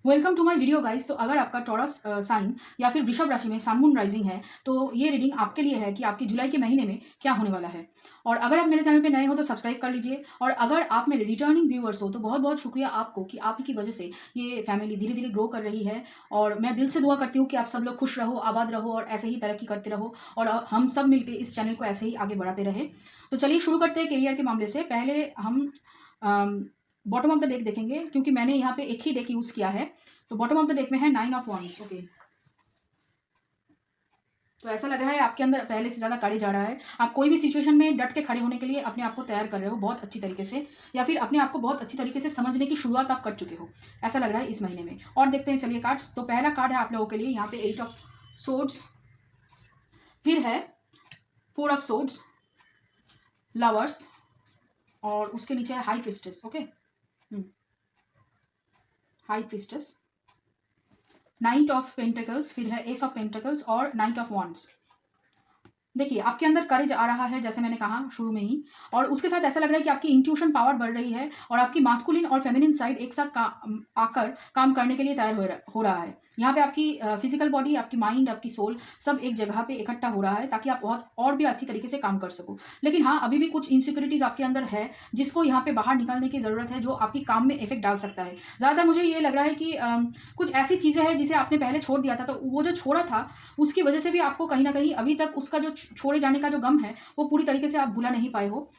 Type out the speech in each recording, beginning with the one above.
Welcome to my video guys. तो अगर आपका टॉरस साइन या फिर वृषभ राशि में सन मून राइजिंग है तो ये रीडिंग आपके लिए है कि आपकी जुलाई के महीने में क्या होने वाला है। और अगर आप मेरे चैनल पे नए हो तो सब्सक्राइब कर लीजिए, और अगर आप मेरे रिटर्निंग व्यूअर्स हो तो बहुत बहुत शुक्रिया आपको कि आप ही की वजह से ये फैमिली धीरे धीरे ग्रो कर रही है। और मैं दिल से दुआ करती हूँ कि आप सब लोग खुश रहो, आबाद रहो और ऐसे ही तरक्की करते रहो, और हम सब मिलकर इस चैनल को ऐसे ही आगे बढ़ाते रहे। तो चलिए शुरू करते हैं करियर के मामले से। पहले हम बॉटम ऑफ द डेक देखेंगे, क्योंकि मैंने यहाँ पे एक ही डेक यूज किया है। तो बॉटम ऑफ द डेक में है 9 ऑफ वंस। ओके, तो ऐसा लग रहा है आपके अंदर पहले से ज्यादा करेज आ रहा है। आप कोई भी सिचुएशन में डट के खड़े होने के लिए अपने आप को तैयार कर रहे हो बहुत अच्छी तरीके से, या फिर अपने आप को बहुत अच्छी तरीके से समझने की शुरुआत आप कर चुके हो, ऐसा लग रहा है इस महीने में। और देखते हैं चलिए कार्ड्स। तो पहला कार्ड है आप लोगों के लिए यहाँ पे 8 ऑफ सोर्ड्स, फिर है 4 ऑफ सोर्ड्स, लवर्स, और उसके नीचे है high priestess. Okay, high priestess, night of pentacles, फिर है एस ऑफ पेंटिकल्स और नाइट ऑफ वॉन्ड्स। देखिए आपके अंदर करेज आ रहा है जैसे मैंने कहा शुरू में ही, और उसके साथ ऐसा लग रहा है कि आपकी इंट्यूशन पावर बढ़ रही है और आपकी मास्कुलिन और फेमिनिन साइड एक साथ आकर काम करने के लिए तैयार हो रहा है। यहाँ पे आपकी फिजिकल बॉडी, आपकी माइंड, आपकी सोल सब एक जगह पे इकट्ठा हो रहा है ताकि आप बहुत और भी अच्छी तरीके से काम कर सको। लेकिन हाँ, अभी भी कुछ इनसिक्योरिटीज आपके अंदर है जिसको यहाँ पे बाहर निकालने की जरूरत है, जो आपकी काम में इफेक्ट डाल सकता है। ज्यादातर मुझे ये लग रहा है कि कुछ ऐसी चीजें हैं जिसे आपने पहले छोड़ दिया था, तो वो जो छोड़ा था उसकी वजह से भी आपको कहीं ना कहीं अभी तक उसका जो छोड़े जाने का जो गम है वो पूरी तरीके से आप भुला नहीं पाए हो।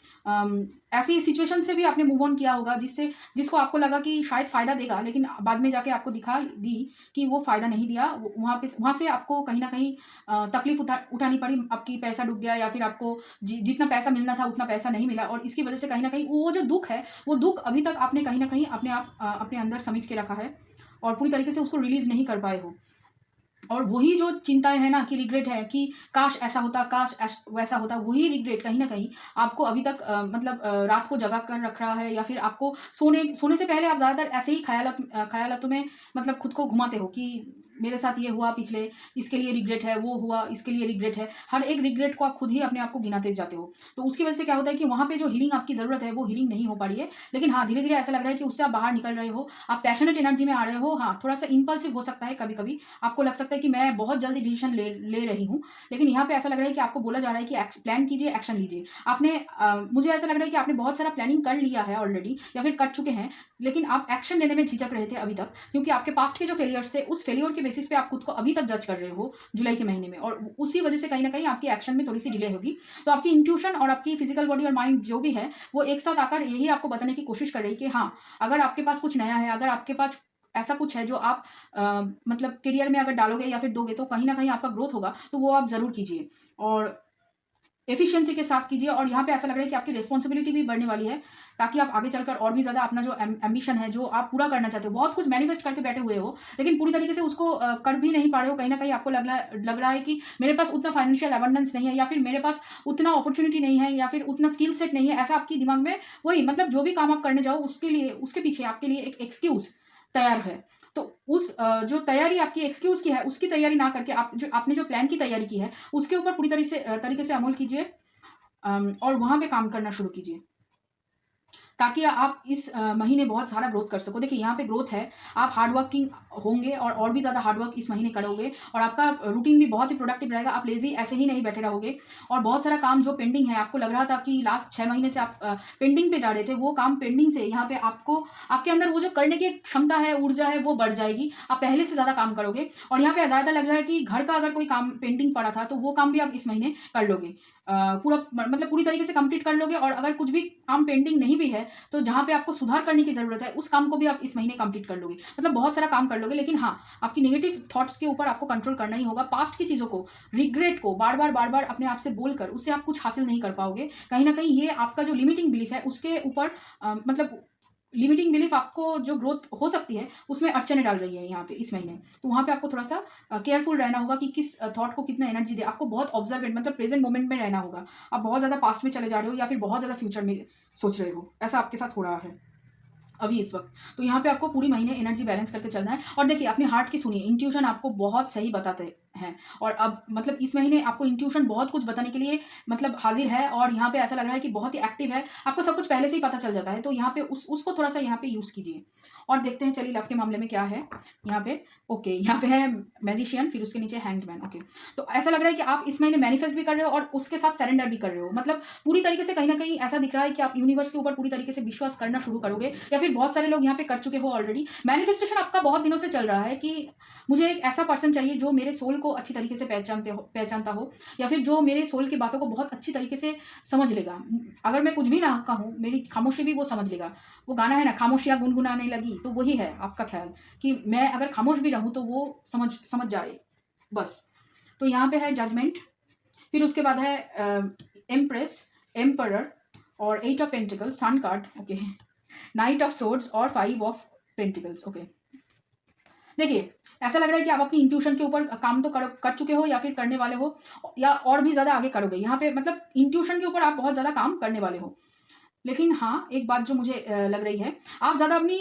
ऐसी सिचुएशन से भी आपने मूव ऑन किया होगा जिसको आपको लगा कि शायद फायदा देगा, लेकिन बाद में जाके आपको दिखा दी कि वो फायदा नहीं दिया। वहां से आपको कहीं ना कहीं तकलीफ उठानी पड़ी, आपकी पैसा डूब गया, या फिर आपको जितना पैसा मिलना था उतना पैसा नहीं मिला, और इसकी वजह से कहीं ना कहीं वो जो दुख है वो दुख अभी तक आपने कहीं ना कहीं अपने अंदर समेट के रखा है और पूरी तरीके से उसको रिलीज नहीं कर पाए हो। और वही जो चिंताएं है ना, कि रिग्रेट है कि काश ऐसा होता, काश वैसा होता, वही रिग्रेट कहीं ना कहीं आपको अभी तक रात को जगा कर रख रहा है, या फिर आपको सोने से पहले आप ज्यादातर ऐसे ही ख्यालातों में खुद को घुमाते हो कि मेरे साथ ये हुआ पिछले, इसके लिए रिग्रेट है, वो हुआ इसके लिए रिग्रेट है। हर एक रिग्रेट को आप खुद ही अपने आप को गिनाते जाते हो। तो उसकी वजह से क्या होता है कि वहां पे जो हीलिंग आपकी जरूरत है वो हीलिंग नहीं हो पा रही है। लेकिन हाँ, धीरे धीरे ऐसा लग रहा है कि उससे आप बाहर निकल रहे हो, आप पैशनेट एनर्जी में आ रहे हो। हाँ, थोड़ा सा इंपल्सिव हो सकता है, कभी कभी आपको लग सकता है कि मैं बहुत जल्दी डिसीजन ले रही हूँ, लेकिन यहाँ पे ऐसा लग रहा है कि आपको बोला जा रहा है कि प्लान कीजिए, एक्शन लीजिए। मुझे ऐसा लग रहा है कि आपने बहुत सारा प्लानिंग कर लिया है ऑलरेडी, या फिर कर चुके हैं, लेकिन आप एक्शन लेने में झिझक रहे थे अभी तक, क्योंकि आपके पास्ट के जो फेलियर्स थे उस फेलियर के बेसिस पे आप खुद को अभी तक जज कर रहे हो जुलाई के महीने में, और उसी वजह से कहीं ना कहीं आपकी एक्शन में थोड़ी सी डिले होगी। तो आपकी इंट्यूशन और आपकी फिजिकल बॉडी और माइंड जो भी है वो एक साथ आकर यही आपको बताने की कोशिश कर रही है कि हाँ, अगर आपके पास कुछ नया है, अगर आपके पास ऐसा कुछ है जो आप करियर में अगर डालोगे या फिर दोगे तो कहीं ना कहीं आपका ग्रोथ होगा, तो वो आप जरूर कीजिए और एफिशिएंसी के साथ कीजिए। और यहाँ पे ऐसा लग रहा है कि आपकी रिस्पॉन्सिबिलिटी भी बढ़ने वाली है, ताकि आप आगे चलकर और भी ज्यादा अपना जो एम्बिशन है, जो आप पूरा करना चाहते हो, बहुत कुछ मैनिफेस्ट करके बैठे हुए हो लेकिन पूरी तरीके से उसको कर भी नहीं पा रहे हो। कहीं ना कहीं आपको लग रहा है कि मेरे पास उतना फाइनेंशियल एबंडेंस नहीं है, या फिर मेरे पास उतना अपॉर्चुनिटी नहीं है, या फिर उतना स्किल सेट नहीं है। ऐसा आपके दिमाग में वही जो भी काम आप करने जाओ उसके पीछे आपके लिए एक एक्सक्यूज तैयार है। तो उस जो तैयारी आपकी एक्सक्यूज की है उसकी तैयारी ना करके आपने जो प्लान की तैयारी की है उसके ऊपर पूरी तरीके से अमल कीजिए और वहां पे काम करना शुरू कीजिए, ताकि आप इस महीने बहुत सारा ग्रोथ कर सको। देखिए यहाँ पे ग्रोथ है, आप हार्ड वर्किंग होंगे और भी ज़्यादा हार्ड वर्क इस महीने करोगे, और आपका रूटीन भी बहुत ही प्रोडक्टिव रहेगा। आप लेजी ऐसे ही नहीं बैठे रहोगे, और बहुत सारा काम जो पेंडिंग है, आपको लग रहा था कि लास्ट 6 महीने से आप पेंडिंग पे जा रहे थे, वो काम पेंडिंग से यहाँ पे आपके अंदर वो जो करने की क्षमता है, ऊर्जा है, वो बढ़ जाएगी। आप पहले से ज़्यादा काम करोगे, और यहाँ पे ज़्यादा लग रहा है कि घर का अगर कोई काम पेंडिंग पड़ा था तो वो काम भी आप इस महीने कर लोगे, पूरी तरीके से कंप्लीट कर लोगे। और अगर कुछ भी काम पेंडिंग नहीं भी है तो जहां पे आपको सुधार करने की जरूरत है उस काम को भी आप इस महीने कंप्लीट कर लोगे, बहुत सारा काम कर लोगे। लेकिन हाँ, आपकी नेगेटिव थॉट्स के ऊपर आपको कंट्रोल करना ही होगा। पास्ट की चीजों को, रिग्रेट को बार बार अपने आप से बोलकर उससे आप कुछ हासिल नहीं कर पाओगे। कहीं ना कहीं ये आपका जो लिमिटिंग बिलीफ है उसके ऊपर लिमिटिंग बिलीफ आपको जो ग्रोथ हो सकती है उसमें अड़चने डाल रही है यहाँ पे इस महीने। तो वहां पे आपको थोड़ा सा केयरफुल रहना होगा कि किस थॉट को कितना एनर्जी दे। आपको बहुत ऑब्जर्वेंट प्रेजेंट मोमेंट में रहना होगा। आप बहुत ज्यादा पास्ट में चले जा रहे हो या फिर बहुत ज्यादा फ्यूचर में सोच रहे हो, ऐसा आपके साथ हो रहा है अभी इस वक्त। तो यहाँ पे आपको पूरी महीने एनर्जी बैलेंस करके चलना है। और देखिए अपने हार्ट की सुनिए, इंट्यूशन आपको बहुत सही बताते हैं। और अब मतलब इस महीने आपको इंट्यूशन बहुत कुछ बताने के लिए मतलब हाजिर है, और यहाँ पे ऐसा लग रहा है कि बहुत ही एक्टिव है, आपको सब कुछ पहले से ही पता चल जाता है। तो यहाँ पे उसको थोड़ा सा यहाँ पे यूज़ कीजिए। और देखते हैं चलिए लव के मामले में क्या है यहाँ पे। ओके, यहाँ पे है मैजिशियन, फिर उसके नीचे हैंग्ड मैन। ओके, तो ऐसा लग रहा है कि आप इस महीने मैनिफेस्ट भी कर रहे हो और उसके साथ सरेंडर भी कर रहे हो। मतलब पूरी तरीके से कहीं ना कहीं ऐसा दिख रहा है कि आप यूनिवर्स के ऊपर पूरी तरीके से विश्वास करना शुरू करोगे, या फिर बहुत सारे लोग यहाँ पे कर चुके हो ऑलरेडी। मैनिफेस्टेशन आपका बहुत दिनों से चल रहा है कि मुझे एक ऐसा पर्सन चाहिए जो मेरे सोल को अच्छी तरीके से पहचानता हो, या फिर जो मेरे सोल की बातों को बहुत अच्छी तरीके से समझ लेगा। अगर मैं कुछ भी ना कहूँ, मेरी खामोशी भी वो समझ लेगा। वो गाना है ना, खामोशियाँ गुनगुनाने लगी, तो वही है आपका ख्याल कि मैं अगर खामोश भी रहूँ तो वो समझ जाए बस। तो यहाँ पे है जजमेंट, फिर उसके बाद है एम्प्रेस, एम्परर और 8 of pentacles, sun card. Okay, knight of swords और 5 ऑफ पेंटिकल्स। ओके, देखिए ऐसा लग रहा है कि आप अपनी इंट्यूशन के ऊपर काम तो कर चुके हो, या फिर करने वाले हो, या और भी ज़्यादा आगे करोगे। यहाँ पे मतलब इंट्यूशन के ऊपर आप बहुत ज़्यादा काम करने वाले हो। लेकिन हाँ, एक बात जो मुझे लग रही है, आप ज़्यादा अपनी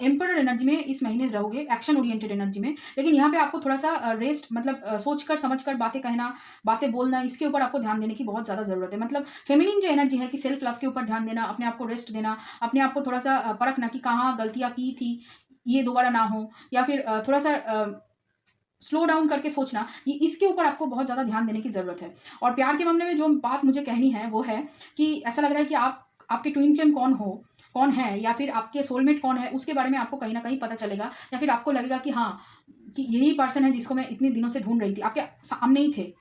एम्परर एनर्जी में इस महीने रहोगे, एक्शन ओरिएंटेड एनर्जी में। लेकिन यहाँ पे आपको थोड़ा सा रेस्ट, मतलब सोचकर समझकर बातें कहना, बातें बोलना, इसके ऊपर आपको ध्यान देने की बहुत ज़्यादा ज़रूरत है। मतलब फेमिनिन जो एनर्जी है कि सेल्फ लव के ऊपर ध्यान देना, अपने आप को रेस्ट देना, अपने आप को थोड़ा सा परखना कि कहाँ गलतियाँ की थी, ये दोबारा ना हो, या फिर थोड़ा सा स्लो डाउन करके सोचना, ये इसके ऊपर आपको बहुत ज़्यादा ध्यान देने की ज़रूरत है। और प्यार के मामले में जो बात मुझे कहनी है वो है कि ऐसा लग रहा है कि आपके ट्विन फ्लेम कौन है, या फिर आपके सोलमेट कौन है, उसके बारे में आपको कहीं ना कहीं पता चलेगा, या फिर आपको लगेगा कि हाँ, कि यही पर्सन है जिसको मैं इतने दिनों से ढूंढ रही थी। आपके सामने ही थे,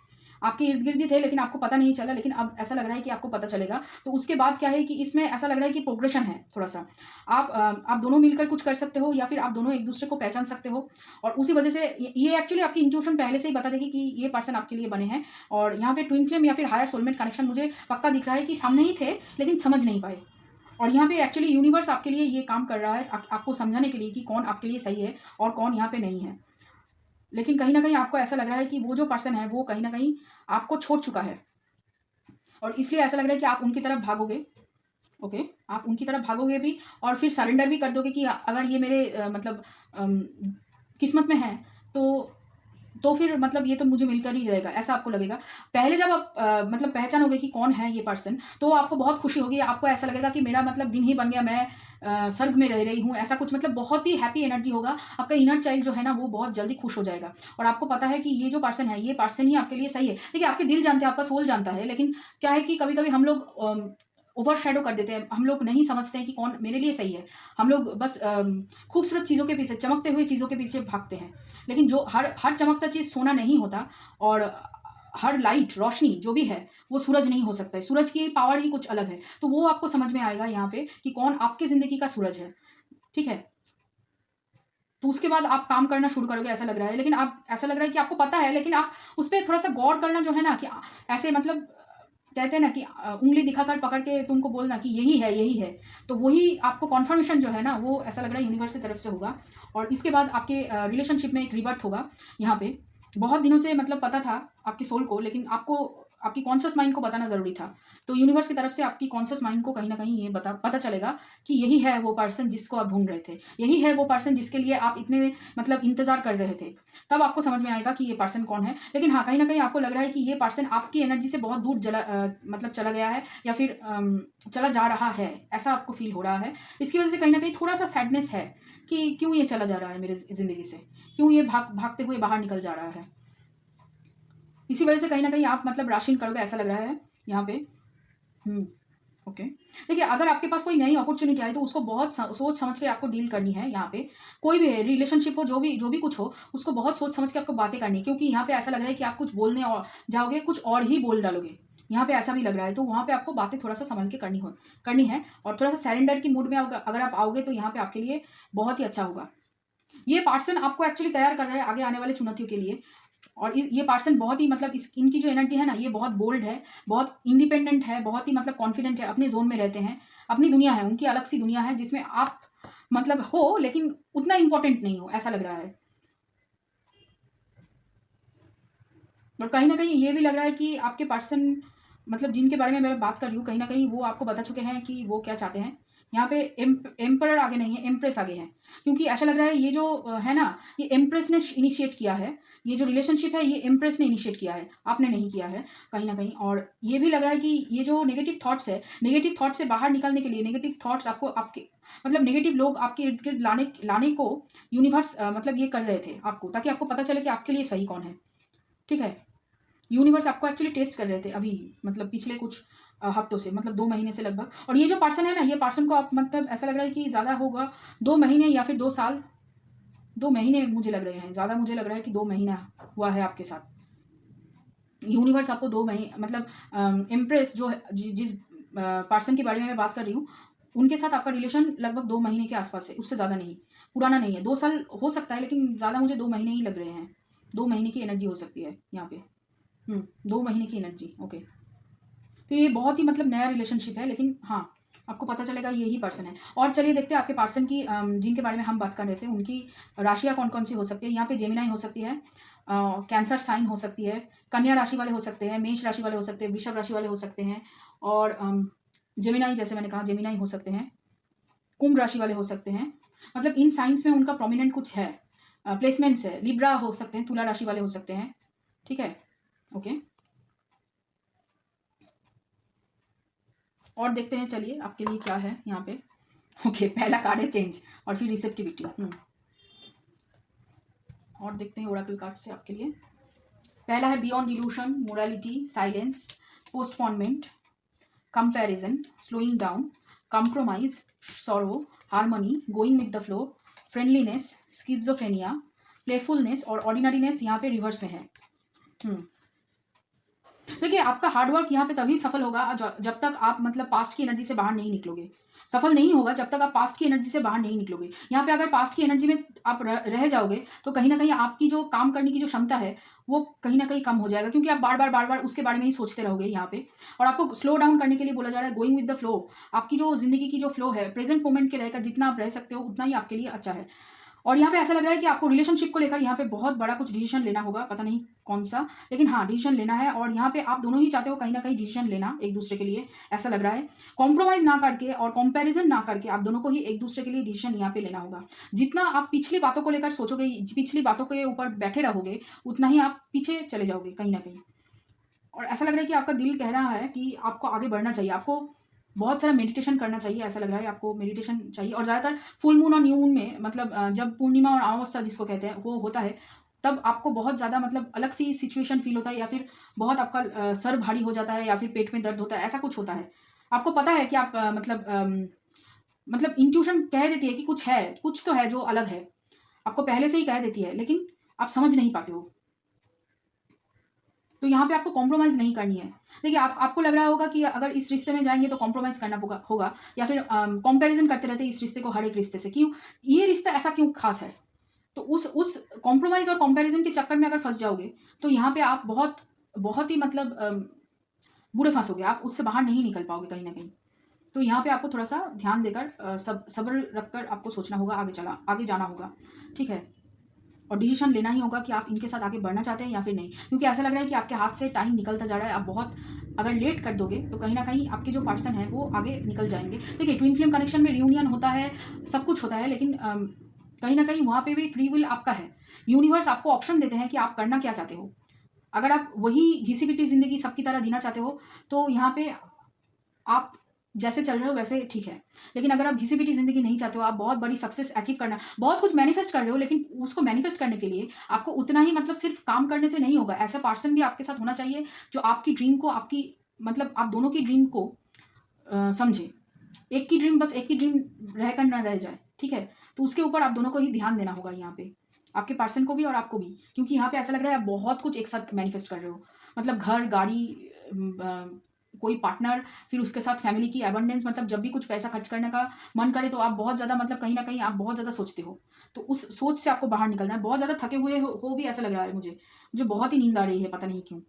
आपके इर्द गिर्द ही थे, लेकिन आपको पता नहीं चला। लेकिन अब ऐसा लग रहा है कि आपको पता चलेगा। तो उसके बाद क्या है कि इसमें ऐसा लग रहा है कि प्रोग्रेशन है थोड़ा सा। आप दोनों मिलकर कुछ कर सकते हो, या फिर आप दोनों एक दूसरे को पहचान सकते हो। और उसी वजह से ये एक्चुअली आपकी इंट्यूशन पहले से ही बता देगी कि ये पर्सन आपके लिए बने हैं। और यहाँ पे ट्विन फ्लेम या फिर हायर सोलमेट कनेक्शन मुझे पक्का दिख रहा है कि सामने ही थे, लेकिन समझ नहीं पाए। और यहाँ पे एक्चुअली यूनिवर्स आपके लिए ये काम कर रहा है आपको समझाने के लिए कि कौन आपके लिए सही है और कौन यहाँ पे नहीं है। लेकिन कहीं ना कहीं आपको ऐसा लग रहा है कि वो जो पर्सन है वो कहीं ना कहीं आपको छोड़ चुका है, और इसलिए ऐसा लग रहा है कि आप उनकी तरफ भागोगे। ओके, आप उनकी तरफ भागोगे भी, और फिर सरेंडर भी कर दोगे कि अगर ये मेरे मतलब किस्मत में है तो फिर मतलब ये तो मुझे मिलकर ही रहेगा, ऐसा आपको लगेगा। पहले जब आप मतलब पहचानोगे कि कौन है ये पर्सन, तो आपको बहुत खुशी होगी। आपको ऐसा लगेगा कि मेरा मतलब दिन ही बन गया, मैं स्वर्ग में रह रही हूँ, ऐसा कुछ। मतलब बहुत ही हैप्पी एनर्जी होगा। आपका इनर चाइल्ड जो है ना वो बहुत जल्दी खुश हो जाएगा, और आपको पता है कि ये जो पर्सन है, ये पर्सन ही आपके लिए सही है। देखिए, आपके दिल जानते हैं, आपका सोल जानता है, लेकिन क्या है कि कभी कभी हम लोग ओवर शेडो कर देते हैं। हम लोग नहीं समझते हैं कि कौन मेरे लिए सही है। हम लोग बस खूबसूरत चीज़ों के पीछे, चमकते हुए चीज़ों के पीछे भागते हैं। लेकिन जो हर चमकता चीज़ सोना नहीं होता, और हर लाइट, रोशनी जो भी है वो सूरज नहीं हो सकता है। सूरज की पावर ही कुछ अलग है। तो वो आपको समझ में आएगा यहाँ पे कि कौन आपकी ज़िंदगी का सूरज है। ठीक है, तो उसके बाद आप काम करना शुरू करोगे, ऐसा लग रहा है। लेकिन आप, ऐसा लग रहा है कि आपको पता है, लेकिन आप उस पर थोड़ा सा गौर करना जो है ना, कि ऐसे मतलब कहते हैं ना कि उंगली दिखाकर पकड़ के तुमको बोलना कि यही है, तो वही आपको कॉन्फर्मेशन जो है ना वो ऐसा लग रहा है यूनिवर्स की तरफ से होगा। और इसके बाद आपके रिलेशनशिप में एक रिबर्थ होगा। यहाँ पे बहुत दिनों से मतलब पता था आपके सोल को, लेकिन आपको आपकी कॉन्शियस माइंड को बताना ज़रूरी था। तो यूनिवर्स की तरफ से आपकी कॉन्शियस माइंड को कहीं ना कहीं ये पता चलेगा कि यही है वो पर्सन जिसको आप ढूंढ रहे थे, यही है वो पर्सन जिसके लिए आप इतने मतलब इंतजार कर रहे थे। तब आपको समझ में आएगा कि ये पर्सन कौन है। लेकिन हाँ, कहीं ना कहीं आपको लग रहा है कि ये पर्सन आपकी एनर्जी से बहुत दूर मतलब चला गया है, या फिर चला जा रहा है, ऐसा आपको फील हो रहा है। इसकी वजह से कहीं ना कहीं थोड़ा सा सैडनेस है कि क्यों ये चला जा रहा है मेरे ज़िंदगी से, क्यों ये भागते हुए बाहर निकल जा रहा है। इसी वजह से कहीं ना कहीं आप मतलब राशिन करोगे, ऐसा लग रहा है यहाँ पे। ओके, देखिए, अगर आपके पास कोई नई अपॉर्चुनिटी आए तो उसको बहुत सोच समझ के आपको डील करनी है। यहाँ पे कोई भी रिलेशनशिप हो, जो भी कुछ हो, उसको बहुत सोच समझ के आपको बातें करनी है। क्योंकि यहाँ पे ऐसा लग रहा है कि आप कुछ बोलने और जाओगे, कुछ और ही बोल डालोगे, यहाँ पे ऐसा भी लग रहा है। तो वहाँ पे आपको बातें थोड़ा सा संभल के करनी है, और थोड़ा सा सरेंडर की मूड में अगर आप आओगे तो यहाँ पे आपके लिए बहुत ही अच्छा होगा। ये पर्सन आपको एक्चुअली तैयार कर रहा है आगे आने वाले चुनौतियों के लिए। और ये पर्सन बहुत ही मतलब इनकी जो एनर्जी है ना, ये बहुत बोल्ड है, बहुत इंडिपेंडेंट है, बहुत ही मतलब कॉन्फिडेंट है, अपने जोन में रहते हैं, अपनी दुनिया है, उनकी अलग सी दुनिया है जिसमें आप मतलब हो, लेकिन उतना इंपॉर्टेंट नहीं हो, ऐसा लग रहा है। और कहीं ना कहीं ये भी लग रहा है कि आपके पर्सन मतलब जिनके बारे में मैं बात कर रही हूँ, कहीं ना कहीं वो आपको बता चुके हैं कि वो क्या चाहते हैं, यहाँ पे एम्परर आगे नहीं है, एम्प्रेस आगे है, क्योंकि ऐसा लग रहा है ये जो है ना, ये एम्प्रेस ने इनिशिएट किया है, ये जो रिलेशनशिप है ये एम्प्रेस ने इनिशिएट किया है, आपने नहीं किया है कहीं ना कहीं। और ये भी लग रहा है कि ये जो नेगेटिव थॉट्स है, नेगेटिव थॉट से बाहर निकलने के लिए, नेगेटिव थॉट्स आपको आपके मतलब नेगेटिव लोग आपके इर्द गिर्द लाने को यूनिवर्स मतलब ये कर रहे थे आपको, ताकि आपको पता चले कि आपके लिए सही कौन है। ठीक है, यूनिवर्स आपको एक्चुअली टेस्ट कर रहे थे अभी, मतलब पिछले कुछ हफ्तों से, मतलब 2 महीने से लगभग। और ये जो पर्सन है ना, ये पर्सन को आप मतलब ऐसा लग रहा है कि ज़्यादा होगा 2 महीने या फिर 2 साल, 2 महीने मुझे लग रहे हैं, ज़्यादा मुझे लग रहा है कि 2 महीना हुआ है आपके साथ। यूनिवर्स आपको 2 महीने मतलब इम्प्रेस जो है, जिस पर्सन के बारे में मैं बात कर रही हूँ, उनके साथ आपका रिलेशन लगभग 2 महीने के आसपास है, उससे ज़्यादा नहीं, पुराना नहीं है। 2 साल हो सकता है, लेकिन ज़्यादा मुझे 2 महीने ही लग रहे हैं। 2 महीने की एनर्जी हो सकती है यहाँ पे। 2 महीने की एनर्जी, ओके। तो ये बहुत ही मतलब नया रिलेशनशिप है, लेकिन हाँ आपको पता चलेगा यही पर्सन है। और चलिए देखते हैं आपके पर्सन की जिनके बारे में हम बात कर रहे थे, उनकी राशियाँ कौन कौन सी हो सकती है। यहाँ पे जेमिनाई हो सकती है, कैंसर साइन हो सकती है, कन्या राशि वाले हो सकते हैं, मेष राशि वाले हो सकते हैं, वृषभ राशि वाले हो सकते हैं, और जेमिनाई जैसे मैंने कहा जेमिनाई हो सकते हैं, कुंभ राशि वाले हो सकते हैं। मतलब इन साइंस में उनका प्रोमिनेंट कुछ है, प्लेसमेंट्स है। लिब्रा हो सकते हैं, तुला राशि वाले हो सकते हैं। ठीक है, ओके। और देखते हैं चलिए आपके लिए क्या है यहाँ पे। ओके, पहला कार्ड है चेंज और फिर रिसेप्टिविटी। और देखते हैं ओरेकल कार्ड से आपके लिए। पहला है beyond delusion, morality, silence, postponement, comparison, slowing down, compromise, sorrow, harmony, going with the flow, friendliness, schizophrenia, playfulness और ऑर्डिनरीनेस यहाँ पे रिवर्स में है। देखिए आपका हार्डवर्क यहाँ पे तभी सफल होगा जब तक आप मतलब पास्ट की एनर्जी से बाहर नहीं निकलोगे। सफल नहीं होगा जब तक आप पास्ट की एनर्जी से बाहर नहीं निकलोगे। यहाँ पे अगर पास्ट की एनर्जी में आप रह जाओगे तो कहीं ना कहीं आपकी जो काम करने की जो क्षमता है वो कहीं ना कहीं कम हो जाएगा, क्योंकि आप बार बार उसके बारे में ही सोचते रहोगे यहाँ पे। और आपको स्लो डाउन करने के लिए बोला जा रहा है, गोइंग विद द फ्लो। आपकी जो जिंदगी की जो फ्लो है, प्रेजेंट मोमेंट के रहकर जितना आप रह सकते हो उतना ही आपके लिए अच्छा है। और यहाँ पे ऐसा लग रहा है कि आपको रिलेशनशिप को लेकर यहाँ पे बहुत बड़ा कुछ डिसीजन लेना होगा, पता नहीं कौन सा, लेकिन हाँ डिसीजन लेना है। और यहाँ पे आप दोनों ही चाहते हो कहीं ना कहीं डिसीजन लेना एक दूसरे के लिए, ऐसा लग रहा है। कॉम्प्रोमाइज ना करके और कंपैरिजन ना करके आप दोनों को ही एक दूसरे के लिए डिसीजन यहाँ पे लेना होगा। जितना आप पिछली बातों को लेकर सोचोगे, पिछली बातों के ऊपर बैठे रहोगे, उतना ही आप पीछे चले जाओगे कहीं ना कहीं। और ऐसा लग रहा है कि आपका दिल कह रहा है कि आपको आगे बढ़ना चाहिए, आपको बहुत सारा मेडिटेशन करना चाहिए। ऐसा लग रहा है आपको मेडिटेशन चाहिए। और ज़्यादातर फुल मून और न्यू मून में, मतलब जब पूर्णिमा और अमावस्या जिसको कहते हैं वो होता है, तब आपको बहुत ज़्यादा मतलब अलग सी सिचुएशन फील होता है, या फिर बहुत आपका सर भारी हो जाता है, या फिर पेट में दर्द होता है, ऐसा कुछ होता है। आपको पता है कि आप मतलब इंट्यूशन कह देती है कि कुछ है, कुछ तो है जो अलग है, आपको पहले से ही कह देती है, लेकिन आप समझ नहीं पाते हो। तो यहाँ पे आपको कॉम्प्रोमाइज़ नहीं करनी है। देखिए आपको लग रहा होगा कि अगर इस रिश्ते में जाएंगे तो कॉम्प्रोमाइज़ करना होगा, या फिर कंपैरिजन करते रहते इस रिश्ते को हर एक रिश्ते से, क्यों ये रिश्ता ऐसा क्यों खास है। तो उस कॉम्प्रोमाइज़ और कंपैरिजन के चक्कर में अगर फंस जाओगे तो यहाँ पे आप बहुत ही मतलब बुरे फंसोगे, आप उससे बाहर नहीं निकल पाओगे कहीं ना कहीं। तो यहाँ पे आपको थोड़ा सा ध्यान देकर सब्र रखकर आपको सोचना होगा, आगे जाना होगा। ठीक है, और डिसीजन लेना ही होगा कि आप इनके साथ आगे बढ़ना चाहते हैं या फिर नहीं, क्योंकि ऐसा लग रहा है कि आपके हाथ से टाइम निकलता जा रहा है। आप बहुत अगर लेट कर दोगे तो कहीं ना कहीं आपके जो पर्सन है वो आगे निकल जाएंगे। देखिए ट्विन फ्लेम कनेक्शन में रियूनियन होता है, सब कुछ होता है, लेकिन कहीं ना कहीं वहाँ पे भी फ्री विल आपका है। यूनिवर्स आपको ऑप्शन देते हैं कि आप करना क्या चाहते हो। अगर आप वही घिसी पिटी जिंदगी सबकी तरह जीना चाहते हो तो यहाँ पे आप जैसे चल रहे हो वैसे ठीक है, लेकिन अगर आप घिसी पिटी जिंदगी नहीं चाहते हो, आप बहुत बड़ी सक्सेस अचीव करना, बहुत कुछ मैनिफेस्ट कर रहे हो, लेकिन उसको मैनिफेस्ट करने के लिए आपको उतना ही मतलब सिर्फ काम करने से नहीं होगा। ऐसा पर्सन भी आपके साथ होना चाहिए जो आपकी ड्रीम को, आपकी मतलब आप दोनों की ड्रीम को समझे। एक की ड्रीम बस एक की ड्रीम रहकर ना रह जाए, ठीक है। तो उसके ऊपर आप दोनों को ही ध्यान देना होगा यहाँ पे, आपके पर्सन को भी और आपको भी, क्योंकि यहाँ पे ऐसा लग रहा है आप बहुत कुछ एक साथ मैनिफेस्ट कर रहे हो। मतलब घर, गाड़ी, कोई पार्टनर, फिर उसके साथ फैमिली की एबंडेंस, मतलब जब भी कुछ पैसा खर्च करने का मन करे तो आप बहुत ज़्यादा मतलब कहीं ना कहीं आप बहुत ज़्यादा सोचते हो। तो उस सोच से आपको बाहर निकलना है। बहुत ज़्यादा थके हुए हो भी ऐसा लग रहा है मुझे बहुत ही नींद आ रही है, पता नहीं क्यों।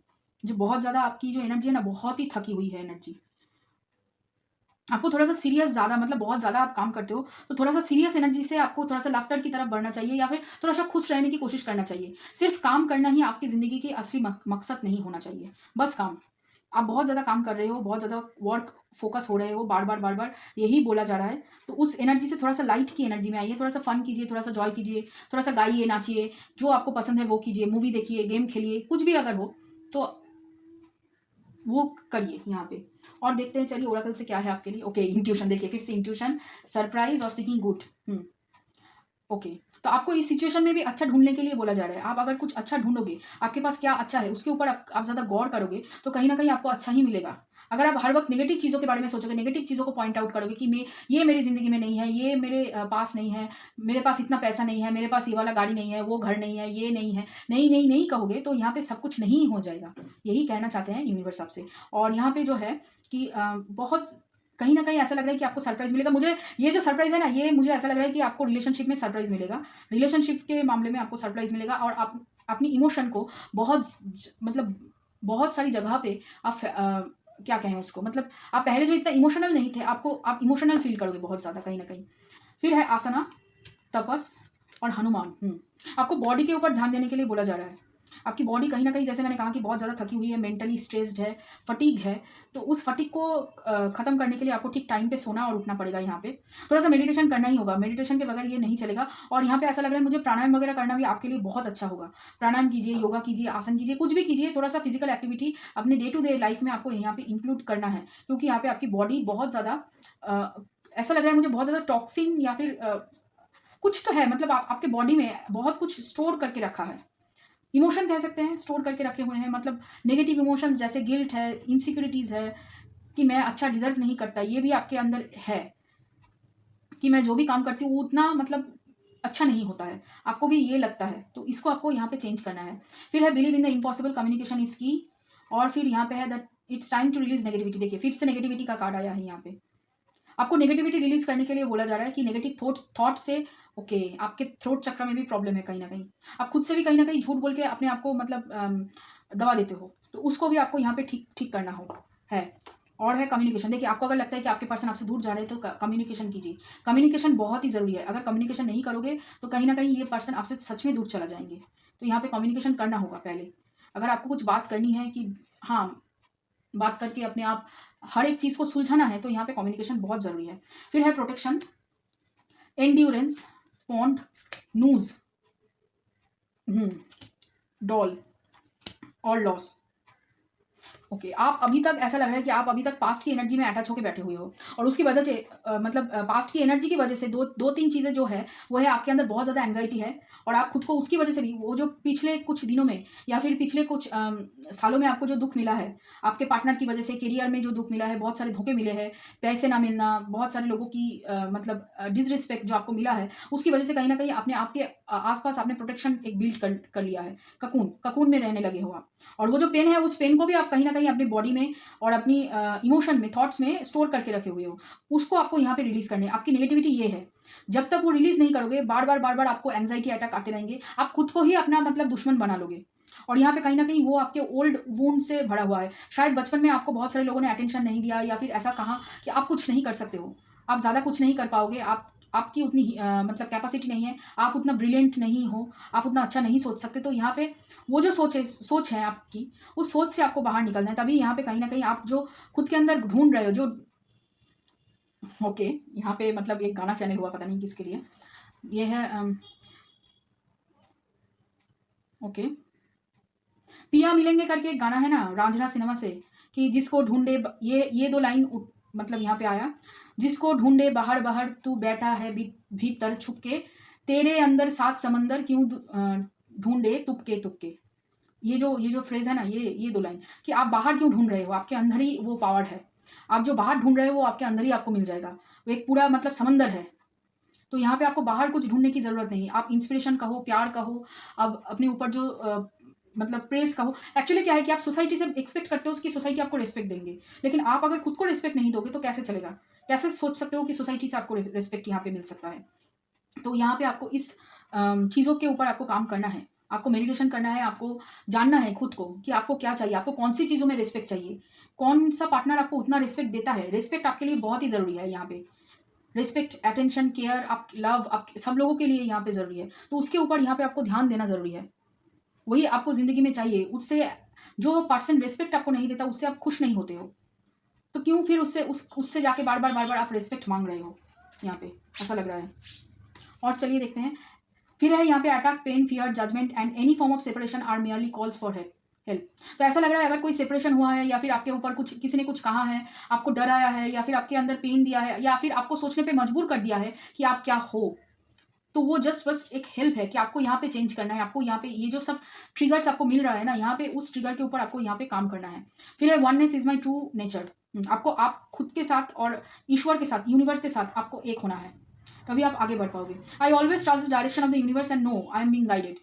जो बहुत ज़्यादा आपकी जो एनर्जी है ना, बहुत ही थकी हुई है एनर्जी। आपको थोड़ा सा सीरियस ज़्यादा मतलब बहुत ज़्यादा आप काम करते हो, तो थोड़ा सा सीरियस एनर्जी से आपको थोड़ा सा लाफ्टर की तरफ बढ़ना चाहिए, या फिर थोड़ा सा खुश रहने की कोशिश करना चाहिए। सिर्फ काम करना ही आपकी ज़िंदगी की असली मकसद नहीं होना चाहिए, बस काम। आप बहुत ज़्यादा काम कर रहे हो, बहुत ज़्यादा वर्क फोकस हो रहे हो, बार बार यही बोला जा रहा है। तो उस एनर्जी से थोड़ा सा लाइट की एनर्जी में आइए, थोड़ा सा फन कीजिए, थोड़ा सा जॉय कीजिए, थोड़ा सा गाइए, नाचिए, जो आपको पसंद है वो कीजिए, मूवी देखिए, गेम खेलिए, कुछ भी अगर हो तो वो करिए यहाँ पे। और देखते हैं चलिए ओरेकल से क्या है आपके लिए। ओके, इंट्यूशन देखिए, फिर से इंट्यूशन, सरप्राइज और सीकिंग गुड। ओके, तो आपको इस सिचुएशन में भी अच्छा ढूंढने के लिए बोला जा रहा है। आप अगर कुछ अच्छा ढूंढोगे, आपके पास क्या अच्छा है उसके ऊपर आप ज़्यादा गौर करोगे तो कहीं ना कहीं आपको अच्छा ही मिलेगा। अगर आप हर वक्त नेगेटिव चीज़ों के बारे में सोचोगे, नेगेटिव चीज़ों को पॉइंट आउट करोगे कि ये मेरी ज़िंदगी में नहीं है, ये मेरे पास नहीं है, मेरे पास इतना पैसा नहीं है, मेरे पास ये वाला गाड़ी नहीं है, वो घर नहीं है, ये नहीं है, नहीं नहीं नहीं कहोगे तो यहाँ पे सब कुछ नहीं हो जाएगा। यही कहना चाहते हैं यूनिवर्स आपसे। और यहाँ पे जो है कि बहुत कहीं ना कहीं ऐसा लग रहा है कि आपको सरप्राइज मिलेगा। मुझे ये जो सरप्राइज है ना, ये मुझे ऐसा लग रहा है कि आपको रिलेशनशिप में सरप्राइज मिलेगा, रिलेशनशिप के मामले में आपको सरप्राइज मिलेगा। और आप अपनी इमोशन को मतलब बहुत सारी जगह पे आप क्या कहें उसको, मतलब आप पहले जो इतना इमोशनल नहीं थे, आप इमोशनल फील करोगे बहुत ज़्यादा कहीं ना कहीं। फिर है आसना, तपस और हनुमान। आपको बॉडी के ऊपर ध्यान देने के लिए बोला जा रहा है। आपकी बॉडी कहीं ना कहीं, जैसे मैंने कहा कि बहुत ज़्यादा थकी हुई है, मेंटली स्ट्रेस्ड है, फटीग है। तो उस फटीग को ख़त्म करने के लिए आपको ठीक टाइम पे सोना और उठना पड़ेगा। यहाँ पे थोड़ा सा मेडिटेशन करना ही होगा, मेडिटेशन के बगैर ये नहीं चलेगा। और यहाँ पे ऐसा लग रहा है मुझे प्राणायाम वगैरह करना भी आपके लिए बहुत अच्छा होगा। प्राणायाम कीजिए, योगा कीजिए, आसन कीजिए, कुछ भी कीजिए, थोड़ा सा फिजिकल एक्टिविटी अपने डे टू डे लाइफ में आपको यहाँ पे इंक्लूड करना है। क्योंकि यहाँ पे आपकी बॉडी बहुत ज़्यादा ऐसा लग रहा है मुझे, बहुत ज़्यादा टॉक्सिन या फिर कुछ तो है, मतलब आपके बॉडी में बहुत कुछ स्टोर करके रखा है। इमोशन कह सकते हैं, स्टोर करके रखे हुए हैं। मतलब नेगेटिव इमोशंस जैसे गिल्ट है, इनसिक्योरिटीज़ है कि मैं अच्छा डिजर्व नहीं करता, ये भी आपके अंदर है कि मैं जो भी काम करती हूँ वो उतना मतलब अच्छा नहीं होता है, आपको भी ये लगता है। तो इसको आपको यहाँ पे चेंज करना है। फिर है believe in the impossible, communication is key. और फिर यहाँ पे है that it's time to release negativity. देखिए फिर से नेगेटिविटी का कार्ड आया है यहाँ पे। आपको नेगेटिविटी रिलीज करने के लिए बोला जा रहा है कि नेगेटिव थॉट से ओके आपके थ्रोट चक्र में भी प्रॉब्लम है कहीं ना कहीं। आप खुद से भी कहीं ना कहीं झूठ बोल के अपने आप को मतलब दबा देते हो, तो उसको भी आपको यहाँ पे ठीक करना हो है। और है कम्युनिकेशन। देखिए आपको अगर लगता है कि आपके पर्सन आपसे दूर जा रहे हैं तो कम्युनिकेशन कीजिए। कम्युनिकेशन बहुत ही ज़रूरी है। अगर कम्युनिकेशन नहीं करोगे तो कहीं ना कहीं ये पर्सन आपसे सच में दूर चला जाएंगे। तो यहाँ पे कम्युनिकेशन करना होगा पहले। अगर आपको कुछ बात करनी है कि हाँ बात करके अपने आप हर एक चीज़ को सुलझाना है, तो यहाँ पे कम्युनिकेशन बहुत ज़रूरी है। फिर है protection, endurance, pond, noose, doll और लॉस। ओके, आप अभी तक ऐसा लग रहा है कि आप अभी तक पास्ट की एनर्जी में अटैच होकर बैठे हुए हो, और उसकी वजह से मतलब पास्ट की एनर्जी की वजह से दो तीन चीज़ें जो है वो है, आपके अंदर बहुत ज़्यादा एंग्जाइटी है। और आप खुद को उसकी वजह से भी, वो जो पिछले कुछ दिनों में या फिर पिछले कुछ सालों में आपको जो दुख मिला है, आपके पार्टनर की वजह से करियर में जो दुख मिला है, बहुत सारे धोखे मिले हैं, पैसे ना मिलना, बहुत सारे लोगों की मतलब डिसरिस्पेक्ट जो आपको मिला है, उसकी वजह से कहीं ना कहीं अपने आपके आसपास आपने प्रोटेक्शन एक बिल्ड कर लिया है। ककून में रहने लगे हो आप। और वो जो पेन है, उस पेन को भी आप कहीं ना कहीं अपनी बॉडी में और अपनी इमोशन में, थॉट्स में स्टोर करके रखे हुए हो। उसको आपको यहाँ पे रिलीज करने है। आपकी नेगेटिविटी ये है, जब तक वो रिलीज नहीं करोगे, बार बार आपको एंग्जाइटी अटैक आते रहेंगे, आप खुद को ही अपना मतलब दुश्मन बना लोगे। और यहाँ पे कहीं ना कहीं वो आपके ओल्ड वूंड से भरा हुआ है। शायद बचपन में आपको बहुत सारे लोगों ने अटेंशन नहीं दिया, या फिर ऐसा कहा कि आप कुछ नहीं कर सकते हो, आप ज़्यादा कुछ नहीं कर पाओगे, आपकी उतनी मतलब कैपेसिटी नहीं है, आप उतना ब्रिलियंट नहीं हो, आप उतना अच्छा नहीं सोच सकते। तो यहाँ पे वो जो सोच है आपकी, उस सोच से आपको बाहर निकलना है। तभी यहाँ पे कहीं ना कहीं आप जो खुद के अंदर ढूंढ रहे हो, जो ओके यहाँ पे मतलब एक गाना चैनल हुआ, पता नहीं किसके लिए ये है। ओके, पिया मिलेंगे करके एक गाना है ना रांझना सिनेमा से, कि जिसको ढूंढे, ये दो लाइन मतलब यहाँ पे आया, जिसको ढूंढे बाहर बाहर तू बैठा है भीतर छुपके, तेरे अंदर सात समंदर क्यों ढूंढे तुपके तुपके। ये जो फ्रेज है ना, ये दो लाइन, कि आप बाहर क्यों ढूंढ रहे हो, आपके अंदर ही वो पावर है। आप जो बाहर ढूंढ रहे हो वो आपके अंदर ही आपको मिल जाएगा। वो एक पूरा मतलब समंदर है। तो यहाँ पे आपको बाहर कुछ ढूंढने की जरूरत नहीं। आप इंस्पिरेशन कहो, प्यार कहो, अब अपने ऊपर जो मतलब प्रेस कहो। एक्चुअली क्या है कि आप सोसाइटी से एक्सपेक्ट करते हो कि सोसाइटी आपको रिस्पेक्ट देंगे, लेकिन आप अगर खुद को रिस्पेक्ट नहीं दोगे तो कैसे चलेगा? कैसे सोच सकते हो कि सोसाइटी से आपको रिस्पेक्ट यहाँ पे मिल सकता है? तो यहाँ पे आपको इस चीज़ों के ऊपर आपको काम करना है, आपको मेडिटेशन करना है, आपको जानना है खुद को कि आपको क्या चाहिए, आपको कौन सी चीज़ों में रिस्पेक्ट चाहिए, कौन सा पार्टनर आपको उतना रिस्पेक्ट देता है। रिस्पेक्ट आपके लिए बहुत ही ज़रूरी है यहाँ पे। रिस्पेक्ट, अटेंशन, केयर, आप लव, आप सब लोगों के लिए यहाँ पे ज़रूरी है। तो उसके ऊपर यहाँ पे आपको ध्यान देना ज़रूरी है। वही आपको ज़िंदगी में चाहिए। उससे जो पर्सन रिस्पेक्ट आपको नहीं देता उससे आप खुश नहीं होते हो, तो क्यों फिर उससे जाके बार बार आप रिस्पेक्ट मांग रहे हो, यहाँ पे ऐसा लग रहा है। और चलिए देखते हैं, फिर है यहाँ पे attack, pain, fear, judgment and any form of separation are merely calls for help. तो ऐसा लग रहा है अगर कोई सेपरेशन हुआ है या फिर आपके ऊपर कुछ किसी ने कुछ कहा है, आपको डराया है या फिर आपके अंदर पेन दिया है या फिर आपको सोचने पे मजबूर कर दिया है कि आप क्या हो, तो वो जस्ट बस एक हेल्प है कि आपको यहाँ पे चेंज करना है, आपको यहाँ पे ये जो सब ट्रिगर्स आपको मिल रहा है ना, यहाँ पे उस ट्रिगर के ऊपर आपको यहाँ पे काम करना है। फिर है oneness is my true nature. आपको आप खुद के साथ और ईश्वर के साथ, यूनिवर्स के साथ आपको एक होना है, तभी आप आगे बढ़ पाओगे। I always trust the direction of the universe and know I am being guided.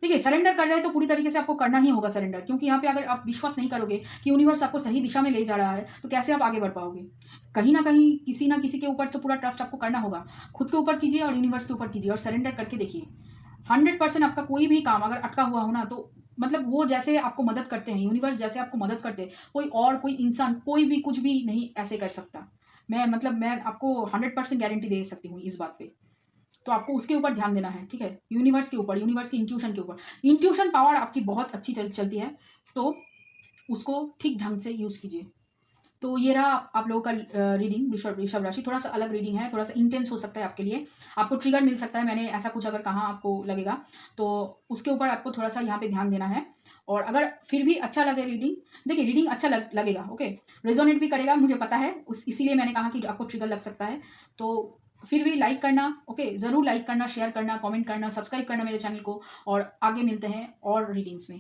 देखिए, सरेंडर कर रहे हैं तो पूरी तरीके से आपको करना ही होगा सरेंडर, क्योंकि यहाँ पे अगर आप विश्वास नहीं करोगे कि यूनिवर्स आपको सही दिशा में ले जा रहा है तो कैसे आप आगे बढ़ पाओगे। कहीं ना कहीं किसी ना किसी के ऊपर तो पूरा ट्रस्ट आपको करना होगा। खुद के ऊपर कीजिए और यूनिवर्स के ऊपर कीजिए और सरेंडर करके देखिए। 100% आपका कोई भी काम अगर अटका हुआ हो ना, तो मतलब वो जैसे आपको मदद करते हैं, यूनिवर्स जैसे आपको मदद करते हैं, कोई इंसान, कोई भी कुछ भी नहीं ऐसे कर सकता। मैं आपको 100% गारंटी दे सकती हूँ इस बात पे। तो आपको उसके ऊपर ध्यान देना है, ठीक है, यूनिवर्स के ऊपर, यूनिवर्स की इंट्यूशन के ऊपर। इंट्यूशन पावर आपकी बहुत अच्छी चलती है, तो उसको ठीक ढंग से यूज़ कीजिए। तो ये रहा आप लोगों का रीडिंग ऋषभ राशि। थोड़ा सा अलग रीडिंग है, थोड़ा सा इंटेंस हो सकता है आपके लिए, आपको ट्रिगर मिल सकता है, मैंने ऐसा कुछ अगर कहा आपको लगेगा तो उसके ऊपर आपको थोड़ा सा यहाँ पे ध्यान देना है। और अगर फिर भी अच्छा लगे रीडिंग, देखिए रीडिंग अच्छा लगेगा, ओके, रेजोनेट भी करेगा, मुझे पता है, इसीलिए मैंने कहा कि आपको ट्रिगर लग सकता है। तो फिर भी लाइक करना, ओके, ज़रूर लाइक करना, शेयर करना, कमेंट करना, सब्सक्राइब करना मेरे चैनल को, और आगे मिलते हैं और रीडिंग्स में।